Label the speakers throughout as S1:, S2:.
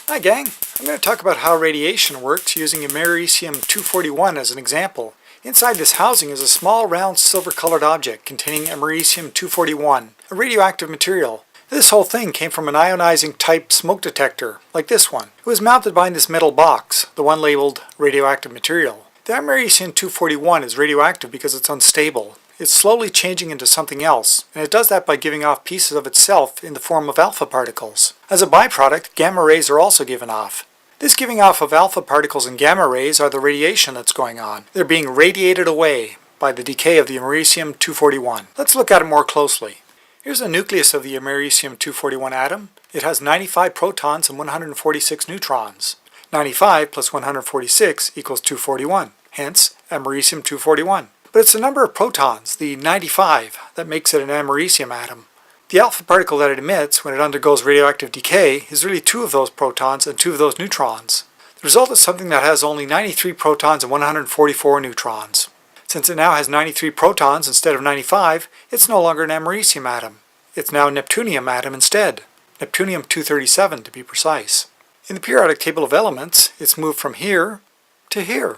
S1: Hi gang, I'm going to talk about how radiation works using Americium-241 as an example. Inside this housing is a small round silver-colored object containing Americium-241, a radioactive material. This whole thing came from an ionizing type smoke detector, like this one. It was mounted behind this metal box, the one labeled radioactive material. The Americium-241 is radioactive because it's unstable. It's slowly changing into something else, and it does that by giving off pieces of itself in the form of alpha particles. As a byproduct, gamma rays are also given off. This giving off of alpha particles and gamma rays are the radiation that's going on. They're being radiated away by the decay of the Americium-241. Let's look at it more closely. Here's the nucleus of the Americium-241 atom. It has 95 protons and 146 neutrons. 95 plus 146 equals 241, hence Americium-241. But it's the number of protons, the 95, that makes it an americium atom. The alpha particle that it emits when it undergoes radioactive decay is really 2 of those protons and 2 of those neutrons. The result is something that has only 93 protons and 144 neutrons. Since it now has 93 protons instead of 95, it's no longer an americium atom. It's now a neptunium atom instead. Neptunium-237 to be precise. In the periodic table of elements, it's moved from here to here.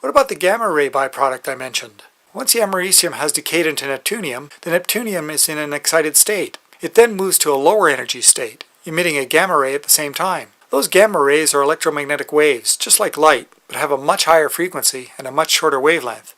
S1: What about the gamma ray byproduct I mentioned? Once the americium has decayed into neptunium, the neptunium is in an excited state. It then moves to a lower energy state, emitting a gamma ray at the same time. Those gamma rays are electromagnetic waves, just like light, but have a much higher frequency and a much shorter wavelength.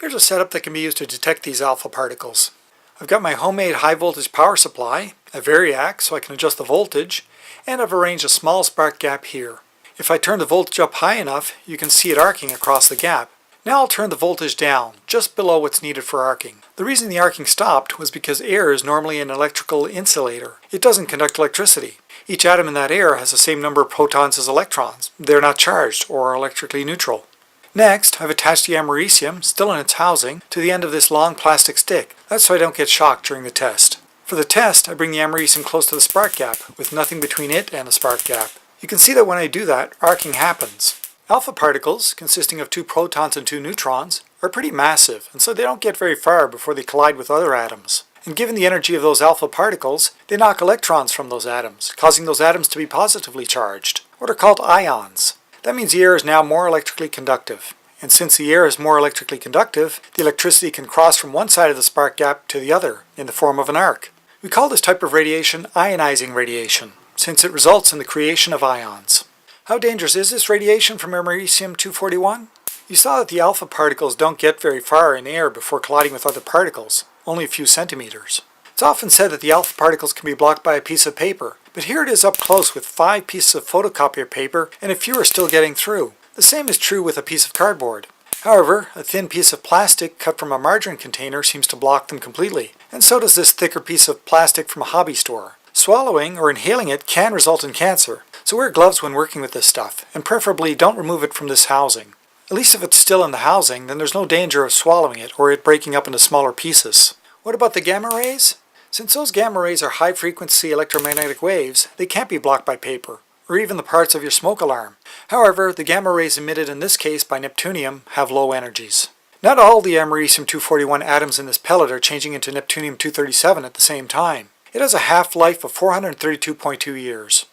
S1: Here's a setup that can be used to detect these alpha particles. I've got my homemade high voltage power supply, a variac so I can adjust the voltage, and I've arranged a small spark gap here. If I turn the voltage up high enough, you can see it arcing across the gap. Now I'll turn the voltage down, just below what's needed for arcing. The reason the arcing stopped was because air is normally an electrical insulator. It doesn't conduct electricity. Each atom in that air has the same number of protons as electrons. They're not charged or electrically neutral. Next, I've attached the americium, still in its housing, to the end of this long plastic stick. That's so I don't get shocked during the test. For the test, I bring the americium close to the spark gap, with nothing between it and the spark gap. You can see that when I do that, arcing happens. Alpha particles, consisting of 2 protons and 2 neutrons, are pretty massive, and so they don't get very far before they collide with other atoms. And given the energy of those alpha particles, they knock electrons from those atoms, causing those atoms to be positively charged, what are called ions. That means the air is now more electrically conductive. And since the air is more electrically conductive, the electricity can cross from one side of the spark gap to the other, in the form of an arc. We call this type of radiation ionizing radiation, since it results in the creation of ions. How dangerous is this radiation from Americium-241? You saw that the alpha particles don't get very far in air before colliding with other particles, only a few centimeters. It's often said that the alpha particles can be blocked by a piece of paper, but here it is up close with 5 pieces of photocopier paper and a few are still getting through. The same is true with a piece of cardboard. However, a thin piece of plastic cut from a margarine container seems to block them completely, and so does this thicker piece of plastic from a hobby store. Swallowing or inhaling it can result in cancer, so wear gloves when working with this stuff, and preferably don't remove it from this housing. At least if it's still in the housing, then there's no danger of swallowing it or it breaking up into smaller pieces. What about the gamma rays? Since those gamma rays are high-frequency electromagnetic waves, they can't be blocked by paper, or even the parts of your smoke alarm. However, the gamma rays emitted in this case by neptunium have low energies. Not all the Americium-241 atoms in this pellet are changing into Neptunium-237 at the same time. It has a half-life of 432.2 years.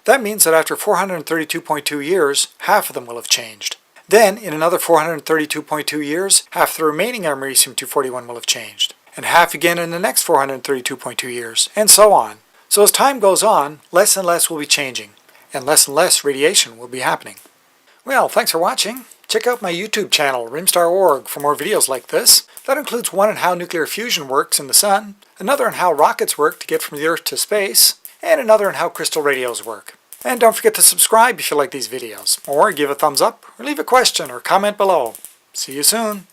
S1: That means that after 432.2 years, half of them will have changed. Then, in another 432.2 years, half the remaining Americium-241 will have changed. And half again in the next 432.2 years, and so on. So as time goes on, less and less will be changing, and less radiation will be happening. Well, thanks for watching. Check out my YouTube channel, rimstar.org, for more videos like this. That includes one on how nuclear fusion works in the sun, another on how rockets work to get from the Earth to space, and another on how crystal radios work. And don't forget to subscribe if you like these videos, or give a thumbs up, or leave a question or comment below. See you soon!